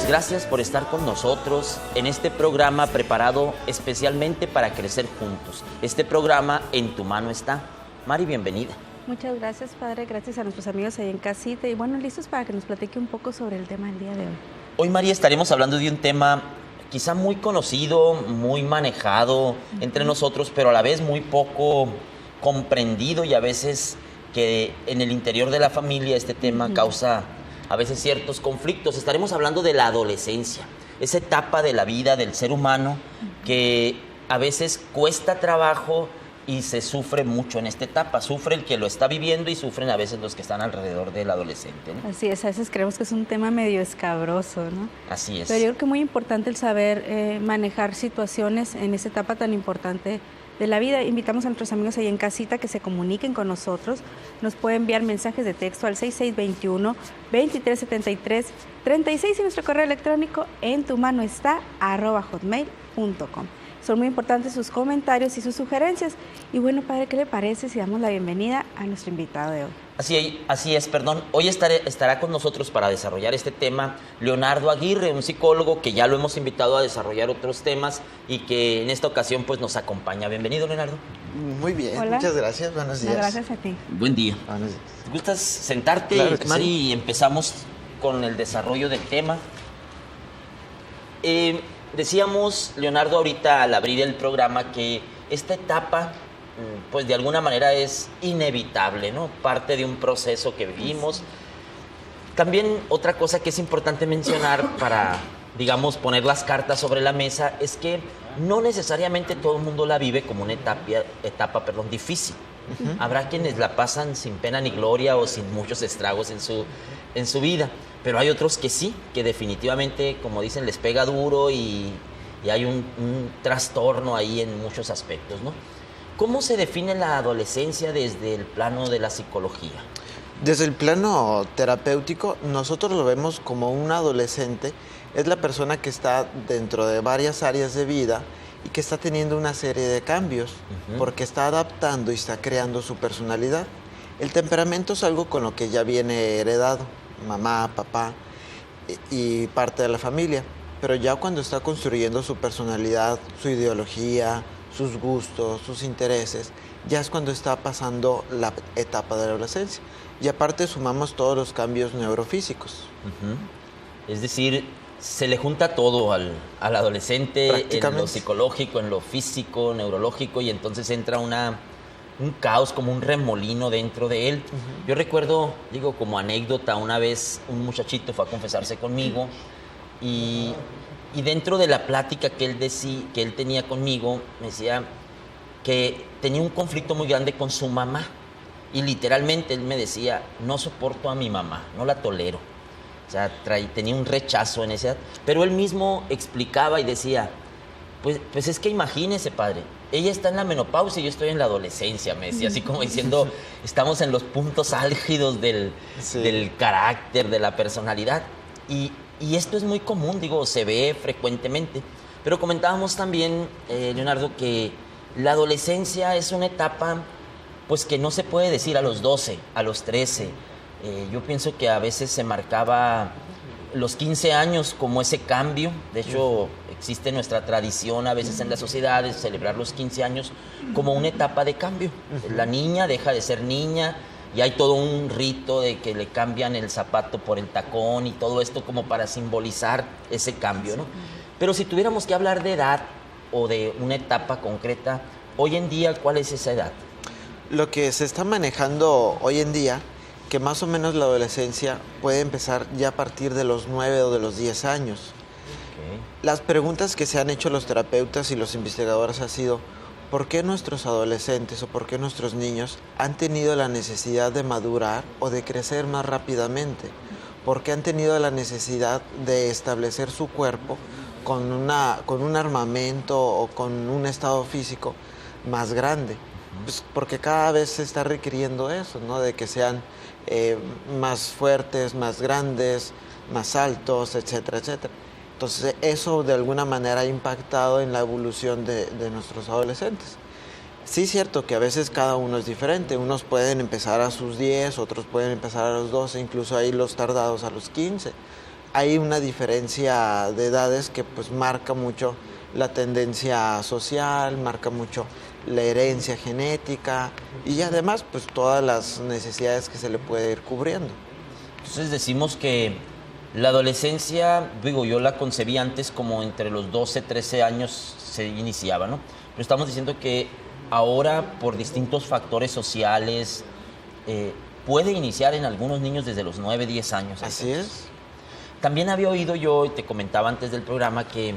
amigos, gracias por estar con nosotros en este programa preparado especialmente para crecer juntos. Este programa En tu mano está. Mari, bienvenida. Muchas gracias, padre. Gracias a nuestros amigos ahí en casita. Y bueno, listos para que nos platique un poco sobre el tema del día de hoy. Hoy, Mari, estaremos hablando de un tema quizá muy conocido, muy manejado entre nosotros, pero a la vez muy poco comprendido y a veces que en el interior de la familia este tema causa a veces ciertos conflictos. Estaremos hablando de la adolescencia, esa etapa de la vida del ser humano que a veces cuesta trabajo y se sufre mucho en esta etapa. Sufre el que lo está viviendo y sufren a veces los que están alrededor del adolescente, ¿no? Así es, a veces creemos que es un tema medio escabroso, ¿no? Así es. Pero yo creo que es muy importante el saber manejar situaciones en esta etapa tan importante de la vida. Invitamos a nuestros amigos ahí en casita que se comuniquen con nosotros. Nos pueden enviar mensajes de texto al 6621-2373-36 y nuestro correo electrónico entumanoestá@hotmail.com. Son muy importantes sus comentarios y sus sugerencias. Y bueno, padre, ¿qué le parece si damos la bienvenida a nuestro invitado de hoy? Así es. Hoy estará con nosotros para desarrollar este tema Leonardo Aguirre, un psicólogo que ya lo hemos invitado a desarrollar otros temas y que en esta ocasión pues nos acompaña. Bienvenido, Leonardo. Muy bien, Hola. muchas gracias, buenos días. Gracias a ti. Buen día. Buenos días. ¿Gustas sentarte, Claro que Mari, sí. y empezamos con el desarrollo del tema? Decíamos, Leonardo, ahorita al abrir el programa que esta etapa pues de alguna manera es inevitable, ¿no? Parte de un proceso que vivimos. También otra cosa que es importante mencionar para, digamos, poner las cartas sobre la mesa es que no necesariamente todo el mundo la vive como una etapa difícil. Habrá quienes la pasan sin pena ni gloria o sin muchos estragos en su vida, pero hay otros que sí, que definitivamente, como dicen, les pega duro y hay un trastorno ahí en muchos aspectos, ¿no? ¿Cómo se define la adolescencia desde el plano de la psicología? Desde el plano terapéutico, nosotros lo vemos como un adolescente, es la persona que está dentro de varias áreas de vida y que está teniendo una serie de cambios, porque está adaptando y está creando su personalidad. El temperamento es algo con lo que ya viene heredado, mamá, papá y parte de la familia, pero ya cuando está construyendo su personalidad, su ideología, sus gustos, sus intereses, ya es cuando está pasando la etapa de la adolescencia. Y aparte sumamos todos los cambios neurofísicos. Es decir, se le junta todo al adolescente, en lo psicológico, en lo físico, neurológico, y entonces entra un caos, como un remolino dentro de él. Yo recuerdo, digo, como anécdota, una vez un muchachito fue a confesarse conmigo y dentro de la plática que él tenía conmigo, me decía que tenía un conflicto muy grande con su mamá. Y literalmente él me decía, no soporto a mi mamá, no la tolero. O sea, tenía un rechazo en esa edad. Pero él mismo explicaba y decía, pues es que imagínese, padre, ella está en la menopausia y yo estoy en la adolescencia, me decía, así como diciendo, estamos en los puntos álgidos del carácter, de la personalidad. Y esto es muy común, digo, se ve frecuentemente. Pero comentábamos también, Leonardo, que la adolescencia es una etapa pues que no se puede decir a los 12, a los 13. Yo pienso que a veces se marcaba los 15 años como ese cambio. De hecho, existe nuestra tradición a veces en las sociedades celebrar los 15 años como una etapa de cambio. La niña deja de ser niña y hay todo un rito de que le cambian el zapato por el tacón y todo esto como para simbolizar ese cambio, ¿no? Pero si tuviéramos que hablar de edad o de una etapa concreta, hoy en día, ¿cuál es esa edad? Lo que se está manejando hoy en día, que más o menos la adolescencia puede empezar ya a partir de los 9 o de los 10 años. Las preguntas que se han hecho los terapeutas y los investigadores ha sido, ¿por qué nuestros adolescentes o por qué nuestros niños han tenido la necesidad de madurar o de crecer más rápidamente? ¿Por qué han tenido la necesidad de establecer su cuerpo con un armamento o con un estado físico más grande? Pues porque cada vez se está requiriendo eso, ¿no? De que sean más fuertes, más grandes, más altos, etcétera, etcétera. Entonces eso de alguna manera ha impactado en la evolución de nuestros adolescentes. Sí es cierto que a veces cada uno es diferente, unos pueden empezar a sus 10, otros pueden empezar a los 12, incluso hay los tardados a los 15, hay una diferencia de edades que pues marca mucho la tendencia social, marca mucho la herencia genética y además pues todas las necesidades que se le puede ir cubriendo. Entonces decimos que la adolescencia, digo, yo la concebí antes como entre los 12, 13 años se iniciaba, ¿no? Pero estamos diciendo que ahora por distintos factores sociales puede iniciar en algunos niños desde los 9, 10 años. Así es. También había oído yo, y te comentaba antes del programa, que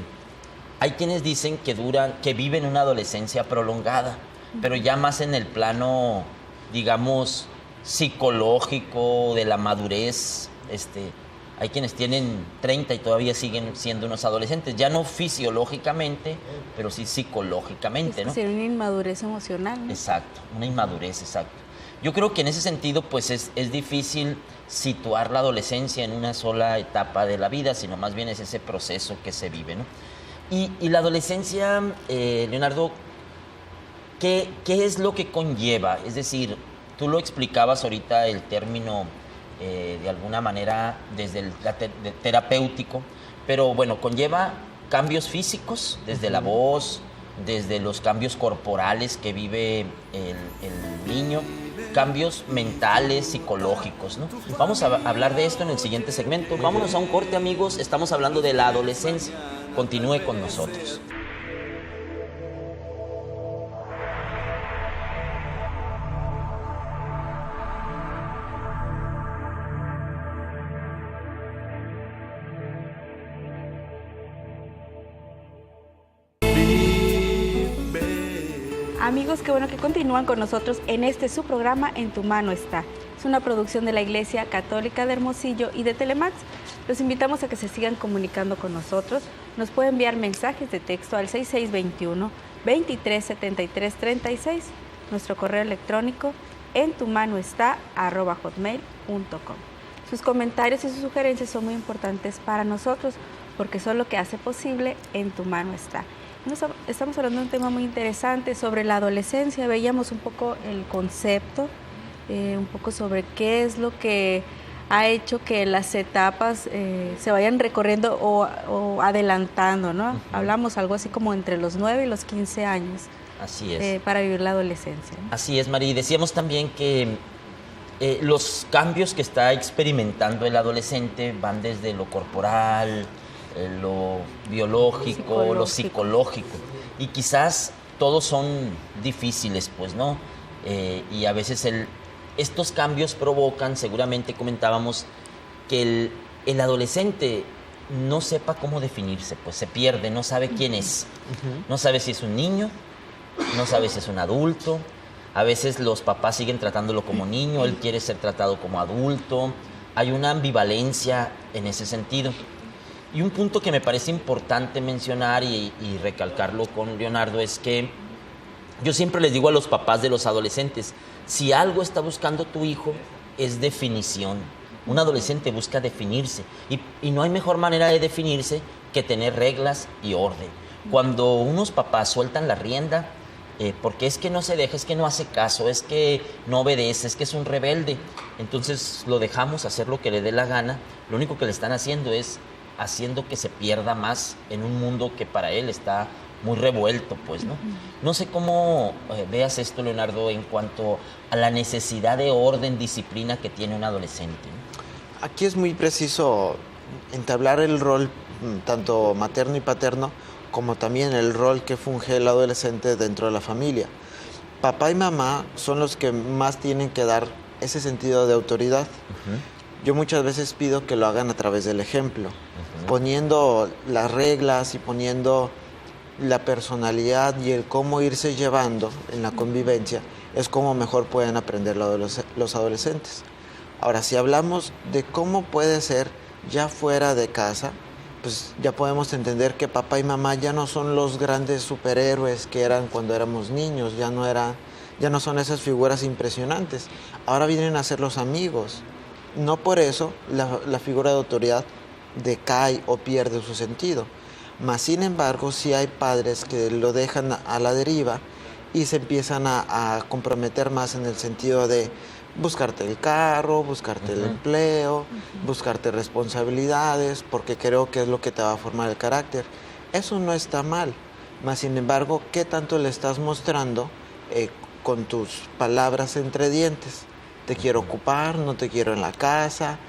hay quienes dicen que viven una adolescencia prolongada, pero ya más en el plano, digamos, psicológico, de la madurez. Hay quienes tienen 30 y todavía siguen siendo unos adolescentes, ya no fisiológicamente, pero sí psicológicamente, ¿no? Es decir, una inmadurez emocional, ¿no? Exacto, una inmadurez, exacto. Yo creo que en ese sentido, pues es difícil situar la adolescencia en una sola etapa de la vida, sino más bien es ese proceso que se vive, ¿no? Y la adolescencia, Leonardo, ¿qué es lo que conlleva? Es decir, tú lo explicabas ahorita el término de alguna manera desde el terapéutico, pero bueno, conlleva cambios físicos, desde la voz, desde los cambios corporales que vive el niño, cambios mentales, psicológicos, ¿no? Vamos a hablar de esto en el siguiente segmento. Vámonos a un corte, amigos. Estamos hablando de la adolescencia. Continúe con nosotros. Amigos, qué bueno que continúan con nosotros en su programa En tu mano está. Es una producción de la Iglesia Católica de Hermosillo y de Telemax. Los invitamos a que se sigan comunicando con nosotros. Nos pueden enviar mensajes de texto al 6621-237336. Nuestro correo electrónico entumanoestá@hotmail.com. Sus comentarios y sus sugerencias son muy importantes para nosotros porque son lo que hace posible En tu mano está. Estamos hablando de un tema muy interesante sobre la adolescencia. Veíamos un poco el concepto, un poco sobre qué es lo que ha hecho que las etapas se vayan recorriendo o adelantando, ¿no? Uh-huh. Hablamos algo así como entre los 9 y los 15 años. Así es. Para vivir la adolescencia, ¿no? Así es, María. Y decíamos también que los cambios que está experimentando el adolescente van desde lo corporal, lo biológico, lo psicológico. Y quizás todos son difíciles, pues, ¿no? Y a veces estos cambios provocan, seguramente comentábamos, que el adolescente no sepa cómo definirse, pues se pierde, no sabe quién es. Uh-huh. No sabe si es un niño, no sabe si es un adulto. A veces los papás siguen tratándolo como niño, él quiere ser tratado como adulto. Hay una ambivalencia en ese sentido. Y un punto que me parece importante mencionar y recalcarlo con Leonardo es que yo siempre les digo a los papás de los adolescentes, si algo está buscando tu hijo es definición. Un adolescente busca definirse y no hay mejor manera de definirse que tener reglas y orden. Cuando unos papás sueltan la rienda, porque es que no se deja, es que no hace caso, es que no obedece, es que es un rebelde, entonces lo dejamos hacer lo que le dé la gana, lo único que le están haciendo es haciendo que se pierda más en un mundo que para él está muy revuelto, pues, ¿no? No sé cómo veas esto, Leonardo, en cuanto a la necesidad de orden, disciplina que tiene un adolescente, ¿no? Aquí es muy preciso entablar el rol tanto materno y paterno, como también el rol que funge el adolescente dentro de la familia. Papá y mamá son los que más tienen que dar ese sentido de autoridad. Uh-huh. Yo muchas veces pido que lo hagan a través del ejemplo, uh-huh, poniendo las reglas y poniendo la personalidad y el cómo irse llevando en la convivencia, es como mejor pueden aprender los adolescentes. Ahora, si hablamos de cómo puede ser ya fuera de casa, pues ya podemos entender que papá y mamá ya no son los grandes superhéroes que eran cuando éramos niños, ya no son esas figuras impresionantes. Ahora vienen a ser los amigos. No por eso la figura de autoridad decae o pierde su sentido. Mas, sin embargo, sí hay padres que lo dejan a la deriva y se empiezan a comprometer más en el sentido de buscarte el carro, buscarte el empleo, buscarte responsabilidades, porque creo que es lo que te va a formar el carácter. Eso no está mal, mas sin embargo, ¿qué tanto le estás mostrando con tus palabras entre dientes? Te quiero ocupar, no te quiero en la casa,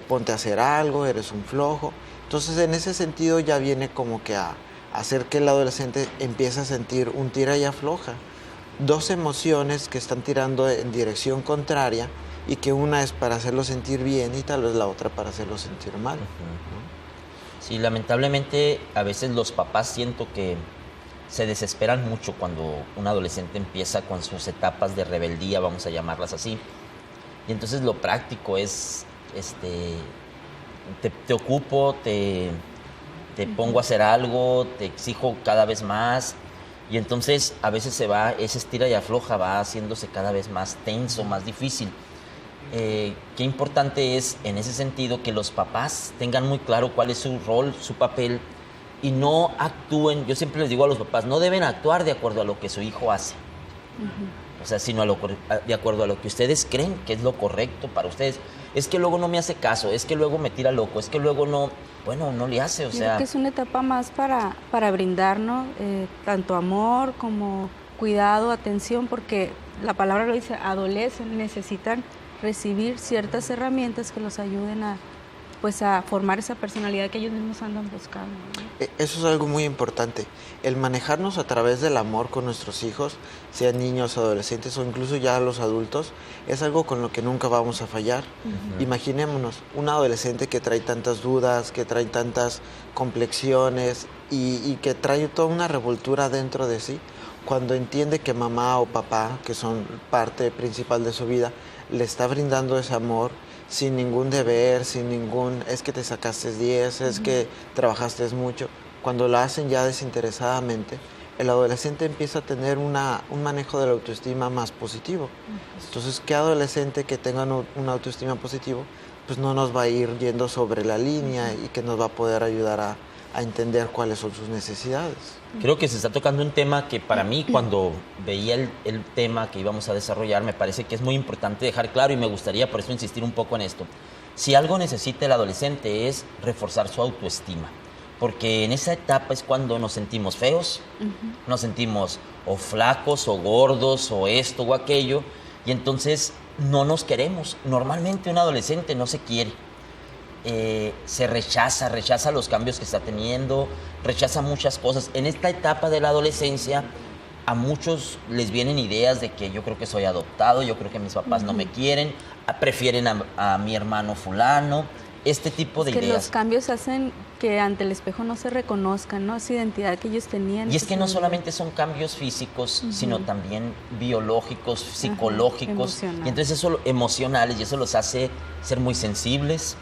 ponte a hacer algo, eres un flojo. Entonces, en ese sentido ya viene como que a hacer que el adolescente empiece a sentir un tira y afloja. Dos emociones que están tirando en dirección contraria y que una es para hacerlo sentir bien y tal vez la otra para hacerlo sentir mal. Sí, lamentablemente a veces los papás siento que se desesperan mucho cuando un adolescente empieza con sus etapas de rebeldía, vamos a llamarlas así. Y entonces lo práctico es, te ocupo, te pongo a hacer algo, te exijo cada vez más. Y entonces a veces ese estira y afloja va haciéndose cada vez más tenso, más difícil. Qué importante es en ese sentido que los papás tengan muy claro cuál es su rol, su papel, y no actúen, yo siempre les digo a los papás, no deben actuar de acuerdo a lo que su hijo hace. O sea, sino de acuerdo a lo que ustedes creen que es lo correcto para ustedes. Es que luego no me hace caso, es que luego me tira loco, es que luego no le hace, Yo creo que es una etapa más para brindarnos tanto amor como cuidado, atención, porque la palabra lo dice, adolecen, necesitan recibir ciertas herramientas que los ayuden a formar esa personalidad que ellos mismos andan buscando, ¿no? Eso es algo muy importante, el manejarnos a través del amor con nuestros hijos, sean niños, adolescentes o incluso ya los adultos, es algo con lo que nunca vamos a fallar. Imaginémonos un adolescente que trae tantas dudas, que trae tantas complexiones y que trae toda una revoltura dentro de sí, cuando entiende que mamá o papá, que son parte principal de su vida, le está brindando ese amor, sin ningún deber, sin ningún, es que te sacaste 10, es que trabajaste mucho. Cuando lo hacen ya desinteresadamente, el adolescente empieza a tener un manejo de la autoestima más positivo. Entonces, ¿qué adolescente que tenga una autoestima positivo? Pues no nos va a ir yendo sobre la línea y que nos va a poder ayudar a entender cuáles son sus necesidades. Creo que se está tocando un tema que para mí, cuando veía el tema que íbamos a desarrollar, me parece que es muy importante dejar claro y me gustaría por eso insistir un poco en esto. Si algo necesita el adolescente es reforzar su autoestima, porque en esa etapa es cuando nos sentimos feos, nos sentimos o flacos o gordos o esto o aquello, y entonces no nos queremos. Normalmente un adolescente no se quiere. Se rechaza los cambios que está teniendo, rechaza muchas cosas. En esta etapa de la adolescencia a muchos les vienen ideas de que yo creo que soy adoptado, yo creo que mis papás no me quieren, prefieren a mi hermano fulano, este tipo de ideas. Que los cambios hacen que ante el espejo no se reconozcan, ¿no? Esa identidad que ellos tenían. Y es que no solamente son cambios físicos, sino también biológicos, psicológicos, y entonces eso, emocionales, y eso los hace ser muy sensibles.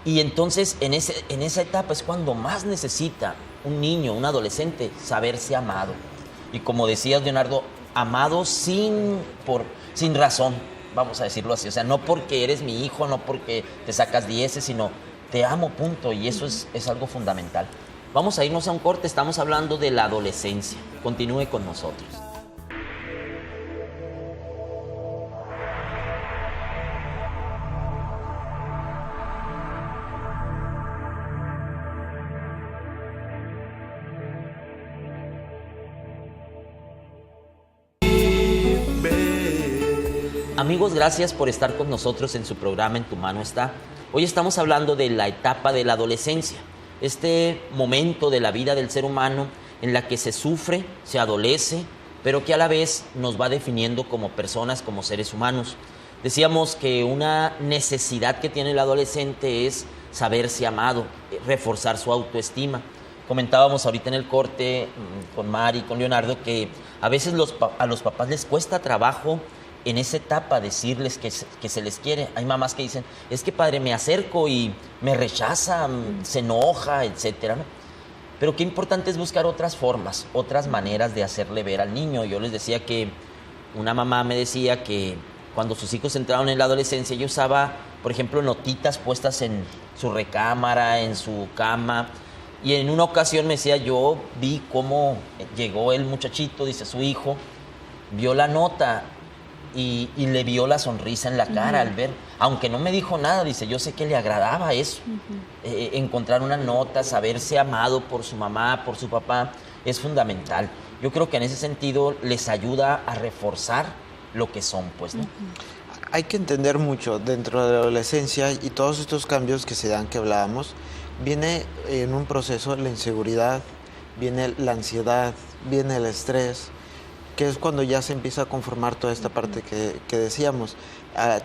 Y entonces en esa etapa es cuando más necesita un niño, un adolescente, saberse amado. Y como decías, Leonardo, amado sin razón, vamos a decirlo así. O sea, no porque eres mi hijo, no porque te sacas 10, sino te amo, punto. Y eso es algo fundamental. Vamos a irnos a un corte, estamos hablando de la adolescencia. Continúe con nosotros. Amigos, gracias por estar con nosotros en su programa En tu mano está. Hoy estamos hablando de la etapa de la adolescencia, este momento de la vida del ser humano en la que se sufre, se adolece, pero que a la vez nos va definiendo como personas, como seres humanos. Decíamos que una necesidad que tiene el adolescente es saberse amado, reforzar su autoestima. Comentábamos ahorita en el corte con Mari, con Leonardo, que a veces a los papás les cuesta trabajo en esa etapa decirles que se les quiere. Hay mamás que dicen, es que padre, me acerco y me rechaza, se enoja, etcétera, ¿no? Pero qué importante es buscar otras formas, otras maneras de hacerle ver al niño. Yo les decía que una mamá me decía que cuando sus hijos entraron en la adolescencia, ella usaba, por ejemplo, notitas puestas en su recámara, en su cama. Y en una ocasión me decía, yo vi cómo llegó el muchachito, dice su hijo, vio la nota y le vio la sonrisa en la cara al ver, aunque no me dijo nada, dice, yo sé que le agradaba eso. Encontrar una nota, saberse amado por su mamá, por su papá, es fundamental. Yo creo que en ese sentido les ayuda a reforzar lo que son, pues, ¿no? Hay que entender mucho dentro de la adolescencia y todos estos cambios que se dan, que hablábamos, viene en un proceso la inseguridad, viene la ansiedad, viene el estrés, que es cuando ya se empieza a conformar toda esta parte que decíamos.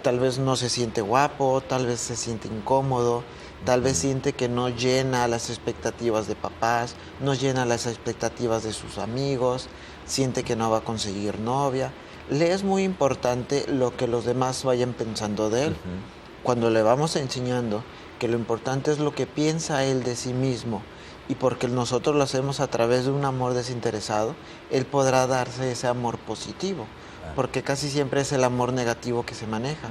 Tal vez no se siente guapo, tal vez se siente incómodo, tal vez siente que no llena las expectativas de papás, no llena las expectativas de sus amigos, siente que no va a conseguir novia. Le es muy importante lo que los demás vayan pensando de él. Cuando le vamos enseñando que lo importante es lo que piensa él de sí mismo, y porque nosotros lo hacemos a través de un amor desinteresado, él podrá darse ese amor positivo, porque casi siempre es el amor negativo que se maneja.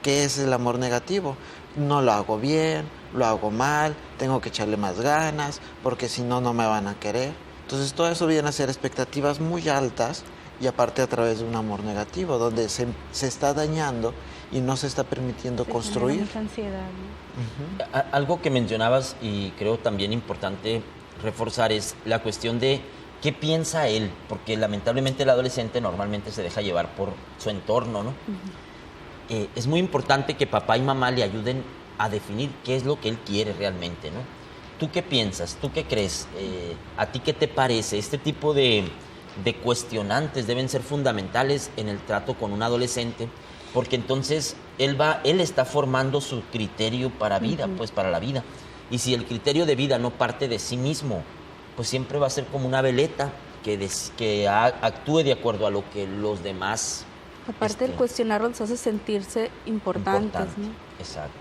¿Qué es el amor negativo? No lo hago bien, lo hago mal, tengo que echarle más ganas, porque si no, no me van a querer. Entonces todo eso viene a ser expectativas muy altas, y aparte a través de un amor negativo, donde se está dañando y no se está permitiendo construir. Mucha ansiedad, ¿no? Algo que mencionabas y creo también importante reforzar es la cuestión de qué piensa él, porque lamentablemente el adolescente normalmente se deja llevar por su entorno, ¿no? Es muy importante que papá y mamá le ayuden a definir qué es lo que él quiere realmente, ¿no? ¿Tú qué piensas? ¿Tú qué crees? ¿A ti qué te parece? Este tipo de cuestionantes deben ser fundamentales en el trato con un adolescente, porque entonces él está formando su criterio para vida, pues para la vida. Y si el criterio de vida no parte de sí mismo, pues siempre va a ser como una veleta que actúe de acuerdo a lo que los demás... Aparte el cuestionarlo los hace sentirse importantes, ¿no? Exacto.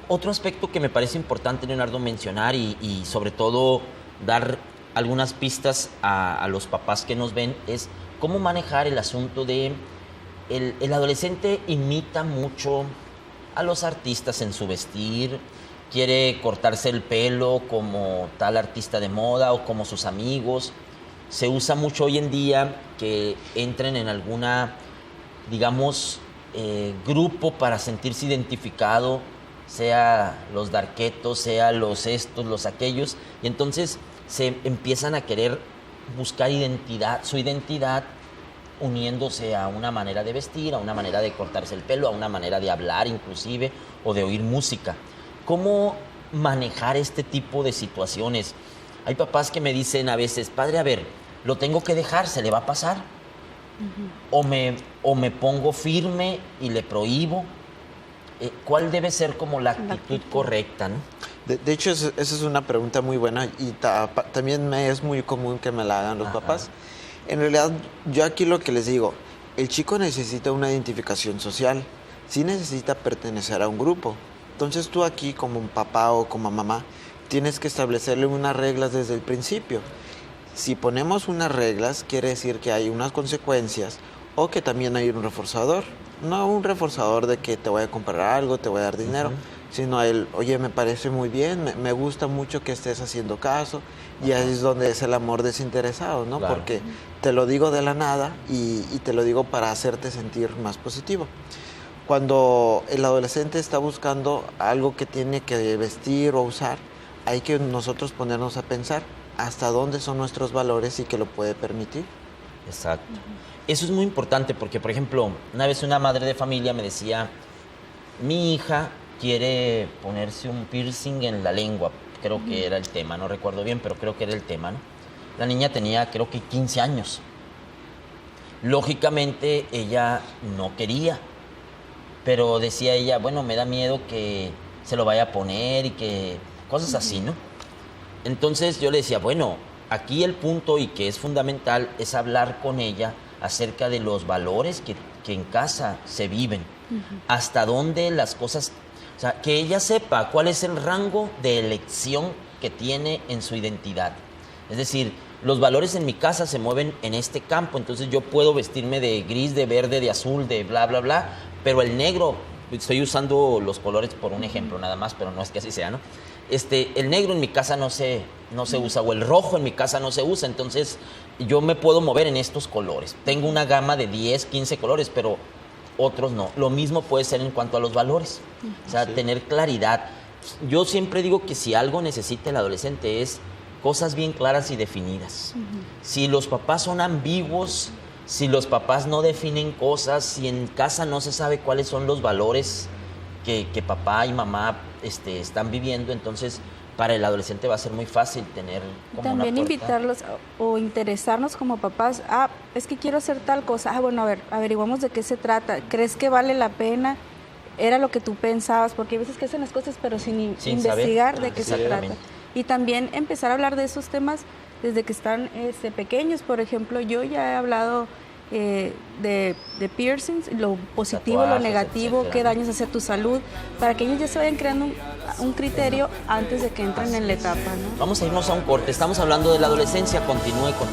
Otro aspecto que me parece importante, Leonardo, mencionar y sobre todo dar algunas pistas a los papás que nos ven es cómo manejar el asunto de el adolescente imita mucho a los artistas en su vestir, quiere cortarse el pelo como tal artista de moda o como sus amigos. Se usa mucho hoy en día que entren en alguna, digamos, grupo para sentirse identificado, sea los darquetos, sea los estos, los aquellos, y entonces se empiezan a querer buscar su identidad uniéndose a una manera de vestir, a una manera de cortarse el pelo, a una manera de hablar inclusive, o de oír música. ¿Cómo manejar este tipo de situaciones? Hay papás que me dicen a veces, padre, a ver, lo tengo que dejar, se le va a pasar. O me pongo firme y le prohíbo. ¿Cuál debe ser como la actitud correcta, ¿no? De hecho, esa es una pregunta muy buena y también es muy común que me la hagan los papás. En realidad, yo aquí lo que les digo, el chico necesita una identificación social, sí necesita pertenecer a un grupo. Entonces tú aquí como papá o como mamá tienes que establecerle unas reglas desde el principio. Si ponemos unas reglas, quiere decir que hay unas consecuencias o que también hay un reforzador. No un reforzador de que te voy a comprar algo, te voy a dar dinero, sino oye, me parece muy bien, me gusta mucho que estés haciendo caso, y ahí es donde es el amor desinteresado, ¿no? Claro. Porque te lo digo de la nada y te lo digo para hacerte sentir más positivo. Cuando el adolescente está buscando algo que tiene que vestir o usar, hay que nosotros ponernos a pensar hasta dónde son nuestros valores y que lo puede permitir. Exacto. Eso es muy importante porque, por ejemplo, una vez una madre de familia me decía, mi hija quiere ponerse un piercing en la lengua, creo que era el tema, no recuerdo bien, pero creo que era el tema, ¿no? La niña tenía, creo que 15 años. Lógicamente, ella no quería, pero decía ella, bueno, me da miedo que se lo vaya a poner y que cosas así, ¿no? Entonces yo le decía, bueno, aquí el punto y que es fundamental es hablar con ella acerca de los valores que en casa se viven, hasta dónde las cosas, o sea, que ella sepa cuál es el rango de elección que tiene en su identidad. Es decir, los valores en mi casa se mueven en este campo, entonces yo puedo vestirme de gris, de verde, de azul, de bla, bla, bla, pero el negro, estoy usando los colores por un ejemplo nada más, pero no es que así sea, ¿no? El negro en mi casa no se usa, o el rojo en mi casa no se usa, entonces yo me puedo mover en estos colores. Tengo una gama de 10, 15 colores, pero otros no. Lo mismo puede ser en cuanto a los valores, o sea, tener claridad. Yo siempre digo que si algo necesita el adolescente es cosas bien claras y definidas. Si los papás son ambiguos, si los papás no definen cosas, si en casa no se sabe cuáles son los valores que papá y mamá están viviendo, entonces para el adolescente va a ser muy fácil tener como también una puerta. Invitarlos o interesarnos como papás, es que quiero hacer tal cosa, bueno, a ver, averiguamos de qué se trata, ¿crees que vale la pena? ¿Era lo que tú pensabas? Porque hay veces que hacen las cosas pero sin investigar saber de qué se trata. Y también empezar a hablar de esos temas desde que están pequeños. Por ejemplo, yo ya he hablado de piercings, lo positivo, tatuajes, lo negativo, etcétera, qué daños hace a tu salud, para que ellos ya se vayan creando un criterio antes de que entren en la etapa, ¿no? Vamos a irnos a un corte. Estamos hablando de la adolescencia. Continúe con...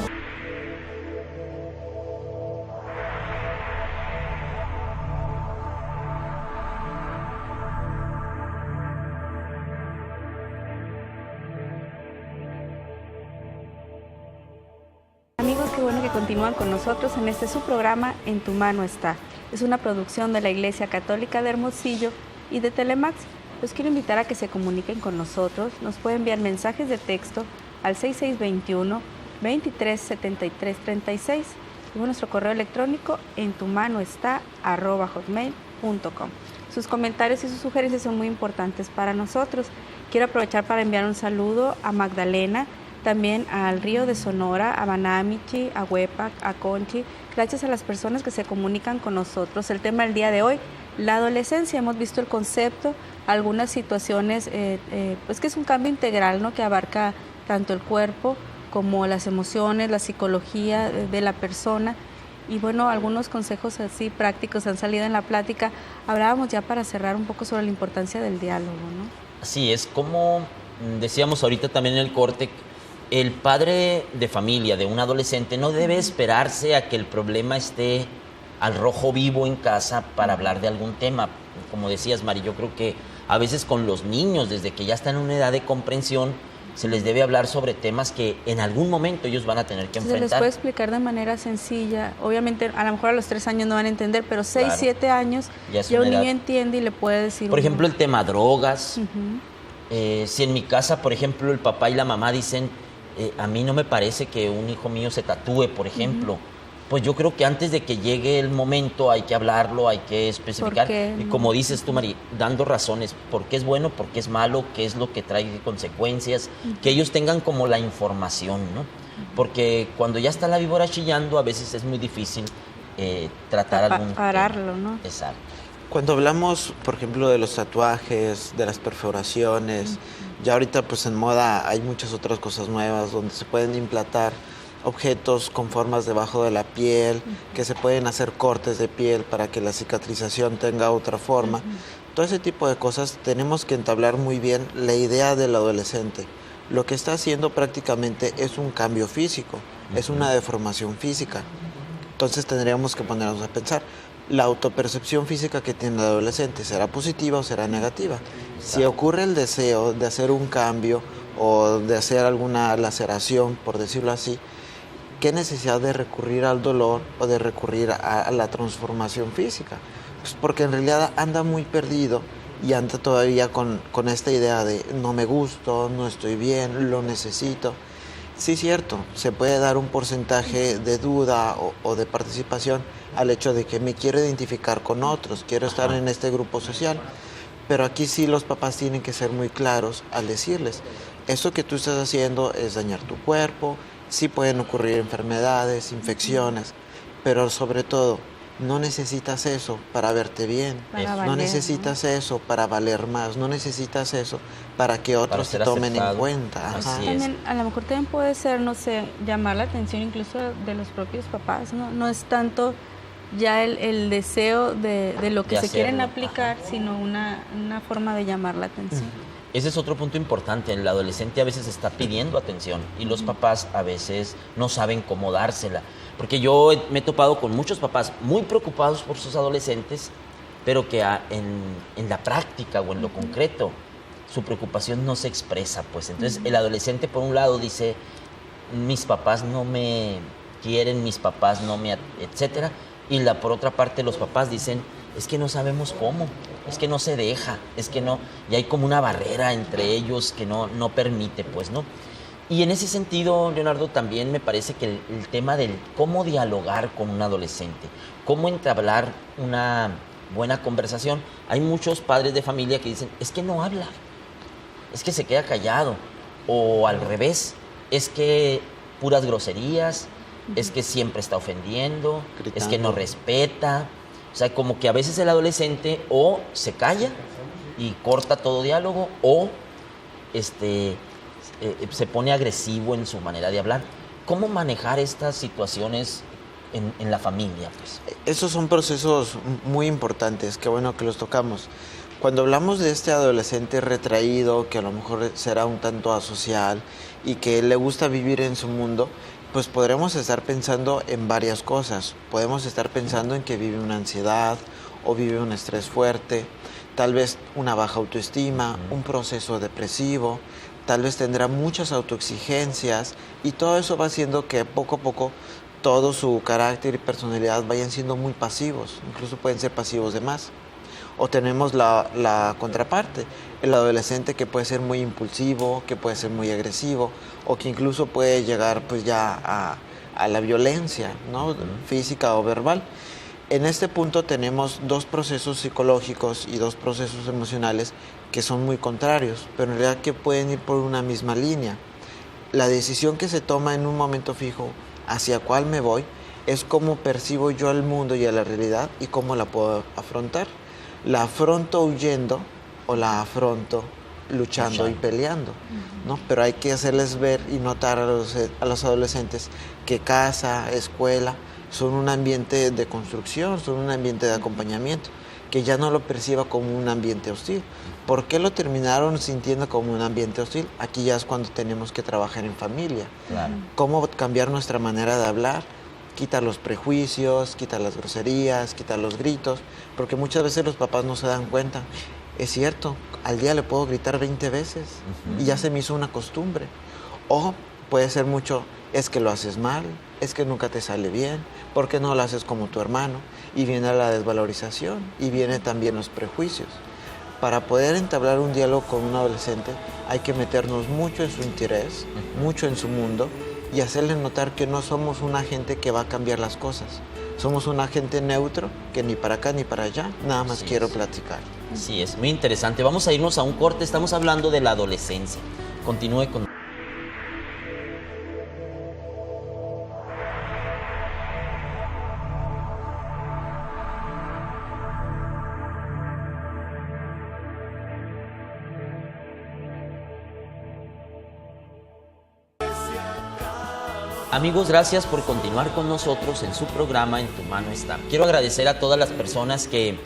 Qué bueno que continúan con nosotros en su programa En tu mano está. Es una producción de la Iglesia Católica de Hermosillo y de Telemax. Los quiero invitar a que se comuniquen con nosotros. Nos pueden enviar mensajes de texto al 6621-237336 y nuestro correo electrónico entumanoestá@hotmail.com. Sus comentarios y sus sugerencias son muy importantes para nosotros. Quiero aprovechar para enviar un saludo a Magdalena, también al Río de Sonora, a Banamichi, a Huepac, a Conchi. Gracias a las personas que se comunican con nosotros. El tema del día de hoy, la adolescencia. Hemos visto el concepto, algunas situaciones, pues que es un cambio integral, ¿no? Que abarca tanto el cuerpo como las emociones, la psicología de la persona. Y bueno, algunos consejos así prácticos han salido en la plática. Hablábamos ya para cerrar un poco sobre la importancia del diálogo, ¿no? Así es, como decíamos ahorita también en el corte, el padre de familia de un adolescente no debe esperarse a que el problema esté al rojo vivo en casa para hablar de algún tema. Como decías, Mari, yo creo que a veces con los niños, desde que ya están en una edad de comprensión, se les debe hablar sobre temas que en algún momento ellos van a tener que enfrentar. Se les puede explicar de manera sencilla. Obviamente, a lo mejor a los 3 años no van a entender, pero 6, 7 años ya un niño entiende y le puede decir... Por ejemplo, el tema drogas. Si en mi casa, por ejemplo, el papá y la mamá dicen... a mí no me parece que un hijo mío se tatúe, por ejemplo. Pues yo creo que antes de que llegue el momento hay que hablarlo, hay que especificar. Y como dices tú, Mari, dando razones, por qué es bueno, por qué es malo, qué es lo que trae consecuencias, que ellos tengan como la información, ¿no? Porque cuando ya está la víbora chillando, a veces es muy difícil tratar algún... Pararlo, ¿no? Exacto. Cuando hablamos, por ejemplo, de los tatuajes, de las perforaciones, ya ahorita pues en moda hay muchas otras cosas nuevas donde se pueden implantar objetos con formas debajo de la piel, que se pueden hacer cortes de piel para que la cicatrización tenga otra forma. Todo ese tipo de cosas tenemos que entablar muy bien la idea del adolescente. Lo que está haciendo prácticamente es un cambio físico, es una deformación física. Entonces tendríamos que ponernos a pensar, ¿la autopercepción física que tiene el adolescente será positiva o será negativa? Si ocurre el deseo de hacer un cambio o de hacer alguna laceración, por decirlo así, ¿qué necesidad de recurrir al dolor o de recurrir a la transformación física? Pues porque en realidad anda muy perdido y anda todavía con esta idea de no me gusto, no estoy bien, lo necesito. Sí, cierto, se puede dar un porcentaje de duda o de participación al hecho de que me quiero identificar con otros, quiero estar en este grupo social, pero aquí sí los papás tienen que ser muy claros al decirles, esto que tú estás haciendo es dañar tu cuerpo, sí pueden ocurrir enfermedades, infecciones, pero sobre todo, no necesitas eso para verte bien, no necesitas eso para valer más, no necesitas eso para que otros te tomen en cuenta. También, a lo mejor también puede ser, no sé, llamar la atención incluso de los propios papás, ¿no? No es tanto ya el deseo de lo que se quieren aplicar, sino una forma de llamar la atención. Ese es otro punto importante. El adolescente a veces está pidiendo atención y los papás a veces no saben cómo dársela. Porque yo me he topado con muchos papás muy preocupados por sus adolescentes, pero que en la práctica o en lo concreto su preocupación no se expresa. Pues entonces el adolescente por un lado dice, mis papás no me quieren, mis papás no me... etcétera. Y por otra parte los papás dicen, es que no sabemos cómo, es que no se deja, es que no, y hay como una barrera entre ellos que no permite, pues, ¿no? Y en ese sentido, Leonardo, también me parece que el tema del cómo dialogar con un adolescente, cómo entablar una buena conversación. Hay muchos padres de familia que dicen, es que no habla, es que se queda callado, o al revés, es que puras groserías, es que siempre está ofendiendo, gritando, es que no respeta. O sea, como que a veces el adolescente o se calla y corta todo diálogo, o se pone agresivo en su manera de hablar. ¿Cómo manejar estas situaciones en la familia? Pues? Esos son procesos muy importantes, qué bueno que los tocamos. Cuando hablamos de este adolescente retraído, que a lo mejor será un tanto asocial y que le gusta vivir en su mundo, pues podremos estar pensando en varias cosas. Podemos estar pensando en que vive una ansiedad o vive un estrés fuerte, tal vez una baja autoestima, un proceso depresivo, tal vez tendrá muchas autoexigencias y todo eso va haciendo que poco a poco todo su carácter y personalidad vayan siendo muy pasivos, incluso pueden ser pasivos de más. O tenemos la contraparte, el adolescente que puede ser muy impulsivo, que puede ser muy agresivo, o que incluso puede llegar pues ya a la violencia, ¿no? Física o verbal. En este punto tenemos dos procesos psicológicos y dos procesos emocionales que son muy contrarios, pero en realidad que pueden ir por una misma línea. La decisión que se toma en un momento fijo hacia cuál me voy es cómo percibo yo al mundo y a la realidad y cómo la puedo afrontar. ¿La afronto huyendo o la afronto luchando y peleando? ¿No? Pero hay que hacerles ver y notar a los adolescentes que casa, escuela, son un ambiente de construcción, son un ambiente de acompañamiento, que ya no lo perciba como un ambiente hostil. ¿Por qué lo terminaron sintiendo como un ambiente hostil? Aquí ya es cuando tenemos que trabajar en familia. Claro. ¿Cómo cambiar nuestra manera de hablar? Quitar los prejuicios, quitar las groserías, quitar los gritos, porque muchas veces los papás no se dan cuenta. Es cierto, al día le puedo gritar 20 veces y ya se me hizo una costumbre. O puede ser mucho, es que lo haces mal, es que nunca te sale bien, ¿por qué no lo haces como tu hermano? Y viene la desvalorización y viene también los prejuicios. Para poder entablar un diálogo con un adolescente hay que meternos mucho en su interés, mucho en su mundo, y hacerle notar que no somos un agente que va a cambiar las cosas. Somos un agente neutro que ni para acá ni para allá, nada más quiero platicar. Sí, es muy interesante. Vamos a irnos a un corte, estamos hablando de la adolescencia. Continúe con... Amigos, gracias por continuar con nosotros en su programa En tu mano está. Quiero agradecer a todas las personas que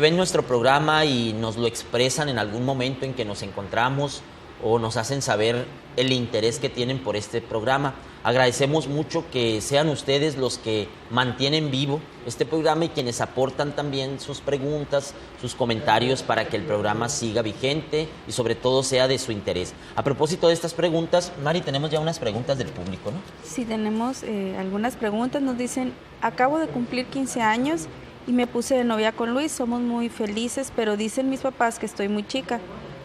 ven nuestro programa y nos lo expresan en algún momento en que nos encontramos o nos hacen saber el interés que tienen por este programa. Agradecemos mucho que sean ustedes los que mantienen vivo este programa y quienes aportan también sus preguntas, sus comentarios para que el programa siga vigente y sobre todo sea de su interés. A propósito de estas preguntas, Mari, tenemos ya unas preguntas del público, ¿no? Sí, tenemos algunas preguntas. Nos dicen, acabo de cumplir 15 años y me puse de novia con Luis, somos muy felices, pero dicen mis papás que estoy muy chica.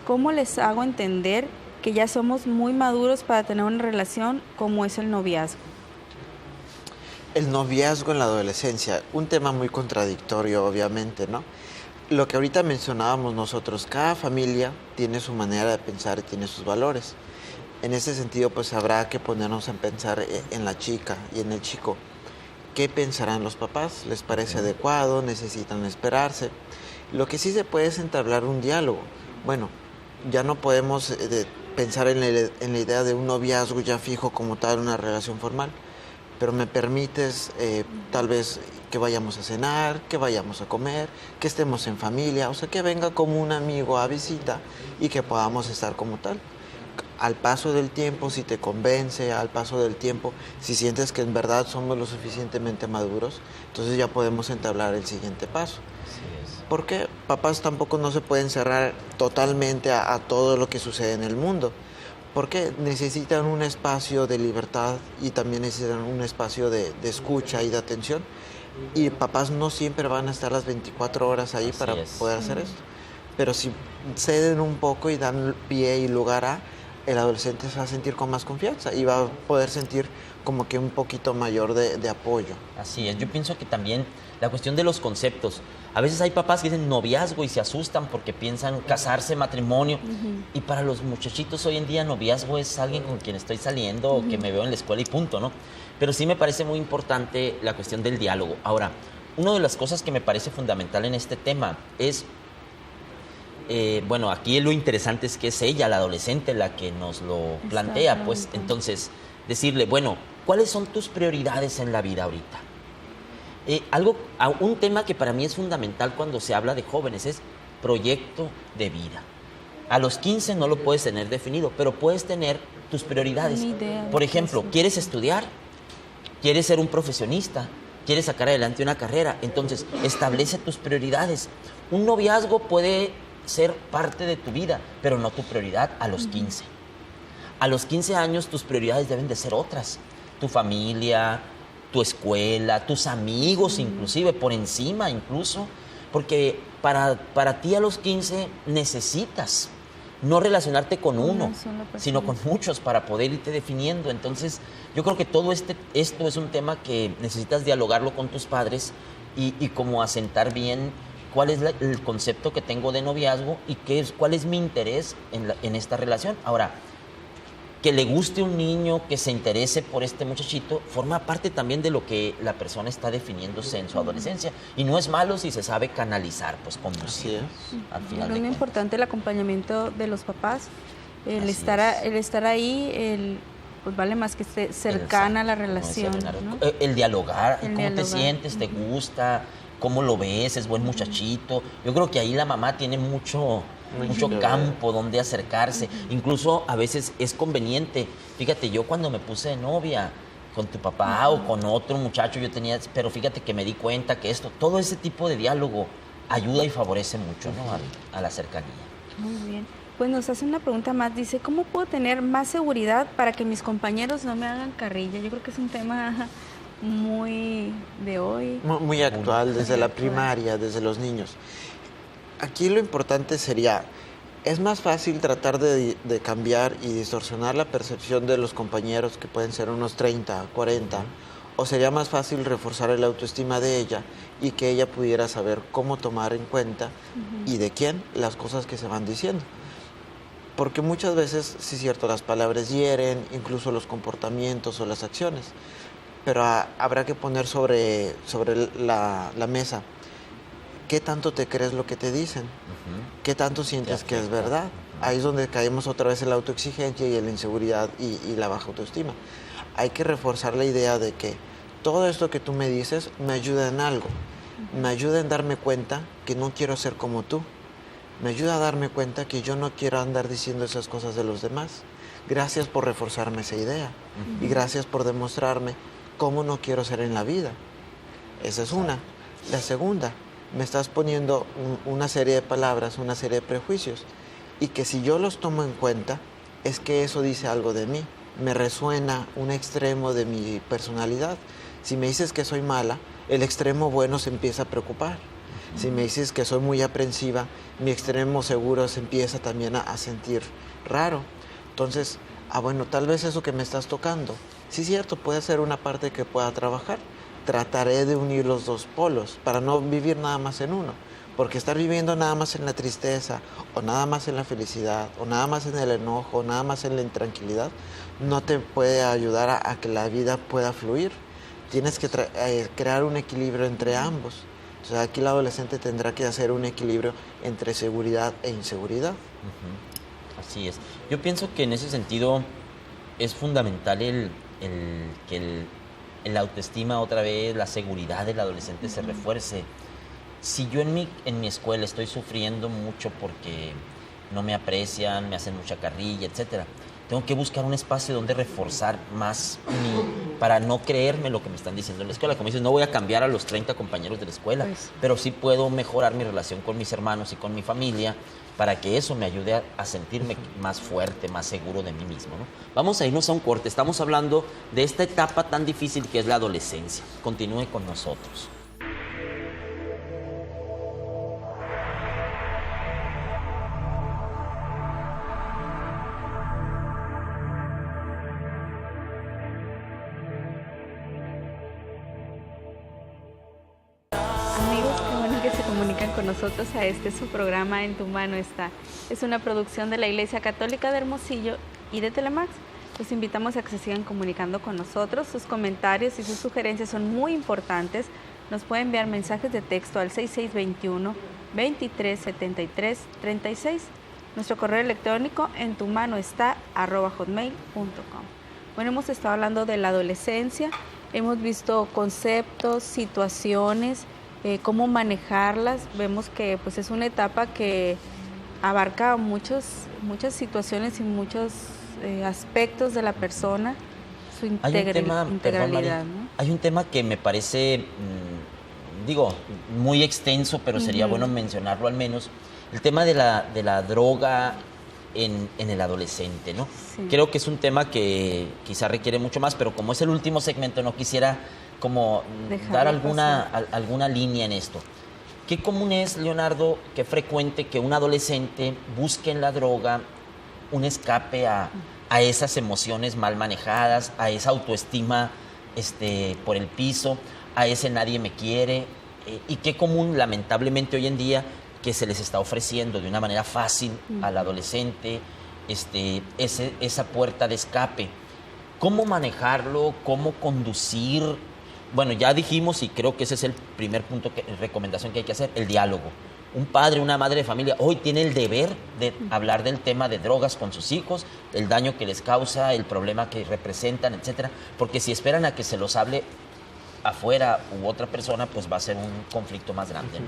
¿Cómo les hago entender que ya somos muy maduros para tener una relación como es el noviazgo? El noviazgo en la adolescencia, un tema muy contradictorio, obviamente, ¿no? Lo que ahorita mencionábamos nosotros, cada familia tiene su manera de pensar y tiene sus valores. En ese sentido, pues habrá que ponernos a pensar en la chica y en el chico. ¿Qué pensarán los papás? ¿Les parece adecuado? ¿Necesitan esperarse? Lo que sí se puede es entablar un diálogo. Bueno, ya no podemos pensar en la idea de un noviazgo ya fijo como tal, una relación formal, pero me permites tal vez que vayamos a cenar, que vayamos a comer, que estemos en familia, o sea, que venga como un amigo a visita y que podamos estar como tal. Al paso del tiempo, si te convence, al paso del tiempo, si sientes que en verdad somos lo suficientemente maduros, entonces ya podemos entablar el siguiente paso. Porque papás tampoco no se pueden cerrar totalmente a todo lo que sucede en el mundo, porque necesitan un espacio de libertad y también necesitan un espacio de escucha y de atención Y papás no siempre van a estar las 24 horas ahí para poder hacer esto. Pero si ceden un poco y dan pie y lugar a, el adolescente se va a sentir con más confianza y va a poder sentir como que un poquito mayor de apoyo. Así es, yo pienso que también la cuestión de los conceptos. A veces hay papás que dicen noviazgo y se asustan porque piensan casarse, matrimonio. Y para los muchachitos hoy en día noviazgo es alguien con quien estoy saliendo o que me veo en la escuela y punto, ¿no? Pero sí me parece muy importante la cuestión del diálogo. Ahora, una de las cosas que me parece fundamental en este tema es, bueno, aquí lo interesante es que es ella, la adolescente, la que nos lo plantea. Pues entonces, decirle, bueno, ¿cuáles son tus prioridades en la vida ahorita? Un tema que para mí es fundamental cuando se habla de jóvenes es proyecto de vida. A los 15 no lo puedes tener definido, pero puedes tener tus prioridades. Por ejemplo, ¿quieres estudiar? ¿Quieres ser un profesionista? ¿Quieres sacar adelante una carrera? Entonces, establece tus prioridades. Un noviazgo puede ser parte de tu vida, pero no tu prioridad a los 15. A los 15 años tus prioridades deben de ser otras. Tu familia, tu escuela, tus amigos inclusive, por encima incluso, porque para ti a los 15 necesitas no relacionarte con uno, sino con muchos para poder irte definiendo. Entonces, yo creo que todo esto es un tema que necesitas dialogarlo con tus padres y como asentar bien cuál es el concepto que tengo de noviazgo y cuál es mi interés en esta relación. Ahora, que le guste un niño, que se interese por este muchachito, forma parte también de lo que la persona está definiéndose en su adolescencia. Y no es malo si se sabe canalizar, pues conducir. Al final es muy importante el acompañamiento de los papás, el estar ahí, pues vale más que esté cercana a la relación, ¿no? El dialogar, ¿cómo te sientes? ¿Te gusta? ¿Cómo lo ves? ¿Es buen muchachito? Yo creo que ahí la mamá tiene mucho campo donde acercarse. Incluso a veces es conveniente. Fíjate, yo cuando me puse de novia con tu papá o con otro muchacho, pero fíjate que me di cuenta que todo ese tipo de diálogo ayuda y favorece mucho, ¿no? a la cercanía. Muy bien. Pues nos hace una pregunta más. Dice, ¿cómo puedo tener más seguridad para que mis compañeros no me hagan carrilla? Yo creo que es un tema muy de hoy. Muy actual, desde la primaria, desde los niños. Aquí lo importante sería, es más fácil tratar de cambiar y distorsionar la percepción de los compañeros, que pueden ser unos 30, 40, o sería más fácil reforzar la autoestima de ella y que ella pudiera saber cómo tomar en cuenta y de quién las cosas que se van diciendo. Porque muchas veces, sí es cierto, las palabras hieren, incluso los comportamientos o las acciones, pero habrá que poner sobre la mesa qué tanto te crees lo que te dicen, qué tanto sientes que es verdad. Ahí es donde caemos otra vez en la autoexigencia y en la inseguridad y la baja autoestima. Hay que reforzar la idea de que todo esto que tú me dices me ayuda en algo, me ayuda en darme cuenta que no quiero ser como tú, me ayuda a darme cuenta que yo no quiero andar diciendo esas cosas de los demás. Gracias por reforzarme esa idea y gracias por demostrarme cómo no quiero ser en la vida. Esa es una. La segunda, me estás poniendo una serie de palabras, una serie de prejuicios, y que si yo los tomo en cuenta, es que eso dice algo de mí, me resuena un extremo de mi personalidad. Si me dices que soy mala, el extremo bueno se empieza a preocupar. Si me dices que soy muy aprensiva, mi extremo seguro se empieza también a sentir raro. Entonces, bueno, tal vez eso que me estás tocando, sí es cierto, puede ser una parte que pueda trabajar. Trataré de unir los dos polos para no vivir nada más en uno, porque estar viviendo nada más en la tristeza o nada más en la felicidad o nada más en el enojo o nada más en la intranquilidad no te puede ayudar a que la vida pueda fluir. Tienes que crear un equilibrio entre ambos. Entonces aquí el adolescente tendrá que hacer un equilibrio entre seguridad e inseguridad. Así es. Yo pienso que en ese sentido es fundamental que la autoestima otra vez, la seguridad del adolescente se refuerce. Si yo en mi escuela estoy sufriendo mucho porque no me aprecian, me hacen mucha carrilla, etcétera, tengo que buscar un espacio donde reforzar más para no creerme lo que me están diciendo en la escuela. Como dices, no voy a cambiar a los 30 compañeros de la escuela, pero sí puedo mejorar mi relación con mis hermanos y con mi familia para que eso me ayude a sentirme más fuerte, más seguro de mí mismo, ¿no? Vamos a irnos a un corte. Estamos hablando de esta etapa tan difícil que es la adolescencia. Continúe con nosotros. sigan con nosotros a su programa En tu mano está. Es una producción de la Iglesia Católica de Hermosillo y de Telemax. Los invitamos a que se sigan comunicando con nosotros. Sus comentarios y sus sugerencias son muy importantes. Nos pueden enviar mensajes de texto al 6621-2373-36. Nuestro correo electrónico entumanoestá@hotmail.com. Bueno, hemos estado hablando de la adolescencia. Hemos visto conceptos, situaciones, cómo manejarlas. Vemos que pues, es una etapa que abarca muchas situaciones y muchos aspectos de la persona, su integralidad. Perdón, María, ¿no? Hay un tema que me parece, muy extenso, pero sería bueno mencionarlo al menos, el tema de la droga en el adolescente, ¿no? Sí. Creo que es un tema que quizá requiere mucho más, pero como es el último segmento, no quisiera como dar alguna línea en esto. ¿Qué común es, Leonardo, qué frecuente que un adolescente busque en la droga un escape a esas emociones mal manejadas, a esa autoestima por el piso, a ese nadie me quiere? Y qué común, lamentablemente, hoy en día, que se les está ofreciendo de una manera fácil al adolescente esa puerta de escape. ¿Cómo manejarlo? ¿Cómo conducir? Bueno, ya dijimos, y creo que ese es el primer punto, recomendación que hay que hacer, el diálogo. Un padre, una madre de familia hoy tiene el deber de hablar del tema de drogas con sus hijos, el daño que les causa, el problema que representan, etcétera, porque si esperan a que se los hable afuera u otra persona, pues va a ser un conflicto más grande, ¿no?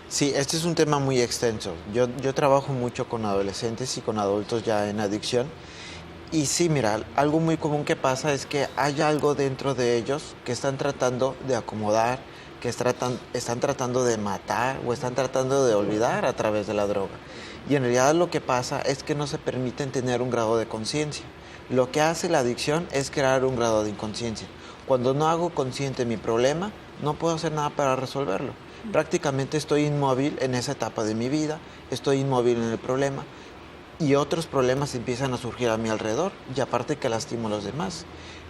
Sí, este es un tema muy extenso. Yo trabajo mucho con adolescentes y con adultos ya en adicción. Y sí, mira, algo muy común que pasa es que hay algo dentro de ellos que están tratando de acomodar, que están tratando de matar o están tratando de olvidar a través de la droga. Y en realidad lo que pasa es que no se permiten tener un grado de conciencia. Lo que hace la adicción es crear un grado de inconsciencia. Cuando no hago consciente mi problema, no puedo hacer nada para resolverlo. Prácticamente estoy inmóvil en esa etapa de mi vida, estoy inmóvil en el problema y otros problemas empiezan a surgir a mi alrededor y aparte que lastimo a los demás.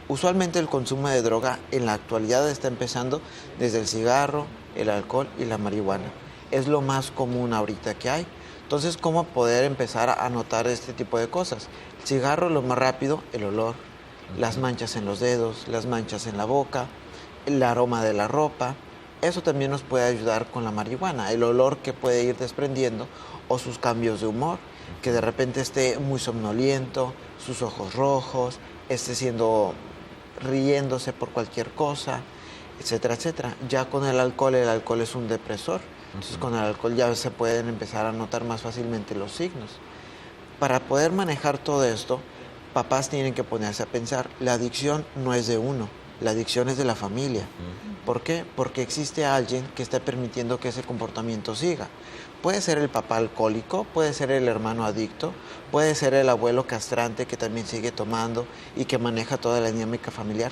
Usualmente el consumo de droga en la actualidad está empezando desde el cigarro, el alcohol y la marihuana. Es lo más común ahorita que hay. Entonces, ¿cómo poder empezar a notar este tipo de cosas? El cigarro, lo más rápido, el olor, las manchas en los dedos, las manchas en la boca, el aroma de la ropa. Eso también nos puede ayudar con la marihuana, el olor que puede ir desprendiendo o sus cambios de humor, que de repente esté muy somnoliento, sus ojos rojos, esté riéndose por cualquier cosa, etcétera, etcétera. Ya con el alcohol es un depresor, entonces con el alcohol ya se pueden empezar a notar más fácilmente los signos. Para poder manejar todo esto, papás tienen que ponerse a pensar, la adicción no es de uno, la adicción es de la familia. ¿Por qué? Porque existe alguien que está permitiendo que ese comportamiento siga. Puede ser el papá alcohólico, puede ser el hermano adicto, puede ser el abuelo castrante que también sigue tomando y que maneja toda la dinámica familiar.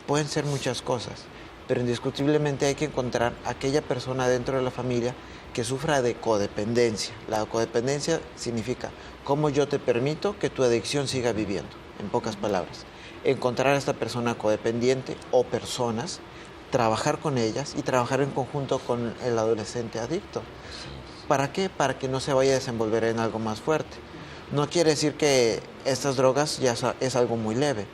Pueden ser muchas cosas, pero indiscutiblemente hay que encontrar aquella persona dentro de la familia que sufra de codependencia. La codependencia significa cómo yo te permito que tu adicción siga viviendo, en pocas palabras. Encontrar a esta persona codependiente o personas, trabajar con ellas y trabajar en conjunto con el adolescente adicto. ¿Para qué? Para que no se vaya a desenvolver en algo más fuerte. No quiere decir que estas drogas ya es algo muy leve,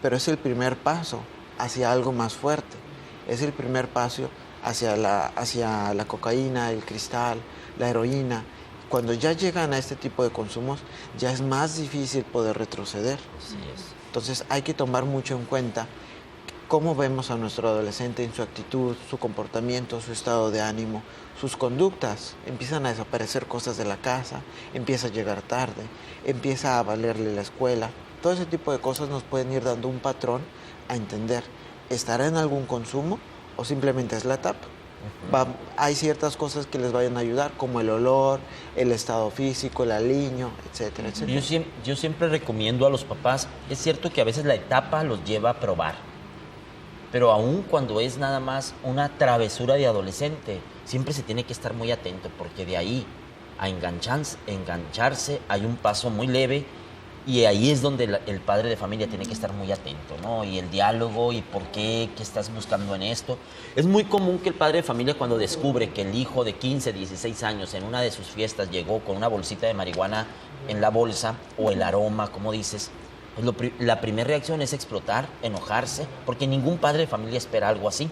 pero es el primer paso hacia algo más fuerte. Es el primer paso hacia la cocaína, el cristal, la heroína. Cuando ya llegan a este tipo de consumos, ya es más difícil poder retroceder. Así es. Entonces hay que tomar mucho en cuenta cómo vemos a nuestro adolescente en su actitud, su comportamiento, su estado de ánimo, sus conductas. Empiezan a desaparecer cosas de la casa, empieza a llegar tarde, empieza a valerle la escuela. Todo ese tipo de cosas nos pueden ir dando un patrón a entender, ¿estará en algún consumo o simplemente es la etapa? Hay ciertas cosas que les vayan a ayudar, como el olor, el estado físico, el aliño, etcétera, etcétera. Yo siempre recomiendo a los papás, es cierto que a veces la etapa los lleva a probar, pero aún cuando es nada más una travesura de adolescente, siempre se tiene que estar muy atento, porque de ahí a engancharse hay un paso muy leve Y ahí es donde el padre de familia tiene que estar muy atento, ¿no? Y el diálogo, y por qué estás buscando en esto. Es muy común que el padre de familia, cuando descubre que el hijo de 15, 16 años en una de sus fiestas llegó con una bolsita de marihuana en la bolsa, o el aroma, como dices, pues la primera reacción es explotar, enojarse, porque ningún padre de familia espera algo así.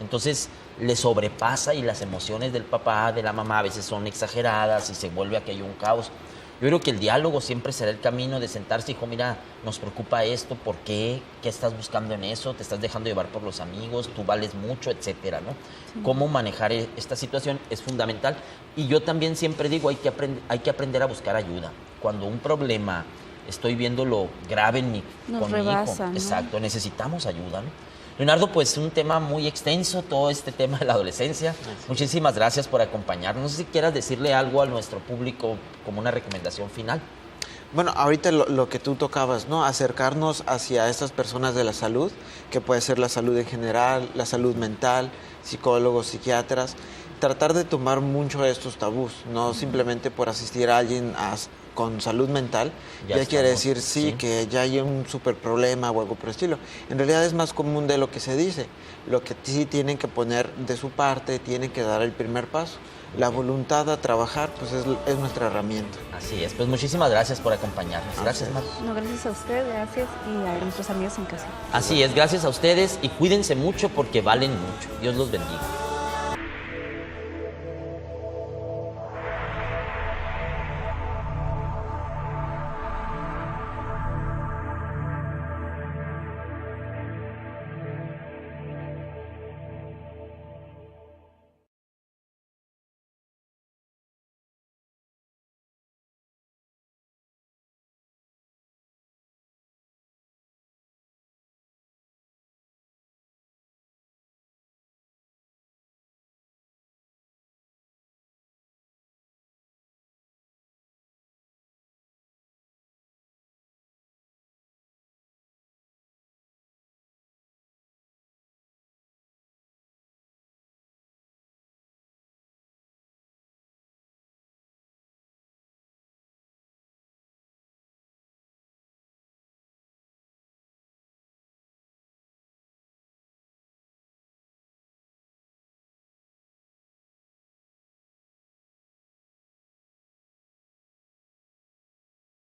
Entonces le sobrepasa, y las emociones del papá, de la mamá a veces son exageradas y se vuelve aquello un caos. Yo creo que el diálogo siempre será el camino de sentarse, hijo, mira, nos preocupa esto, ¿por qué? ¿Qué estás buscando en eso? ¿Te estás dejando llevar por los amigos? ¿Tú vales mucho? Etcétera, ¿no? Sí. Cómo manejar esta situación es fundamental. Y yo también siempre digo, hay que aprender a buscar ayuda. Cuando un problema estoy viéndolo grave con mi hijo, ¿no? Exacto, necesitamos ayuda, ¿no? Leonardo, pues un tema muy extenso, todo este tema de la adolescencia. Muchísimas gracias por acompañarnos. No sé si quieras decirle algo a nuestro público como una recomendación final. Bueno, ahorita lo que tú tocabas, ¿no? Acercarnos hacia estas personas de la salud, que puede ser la salud en general, la salud mental, psicólogos, psiquiatras. Tratar de tomar mucho de estos tabús, no simplemente por asistir a alguien con salud mental, ya quiere decir sí, que ya hay un súper problema o algo por el estilo. En realidad es más común de lo que se dice. Lo que sí tienen que poner de su parte, tienen que dar el primer paso. La voluntad a trabajar, pues es nuestra herramienta. Así es, pues muchísimas gracias por acompañarnos. Gracias, Marcos. No, gracias a usted, gracias, y a nuestros amigos en casa. Así es, gracias a ustedes, y cuídense mucho porque valen mucho. Dios los bendiga.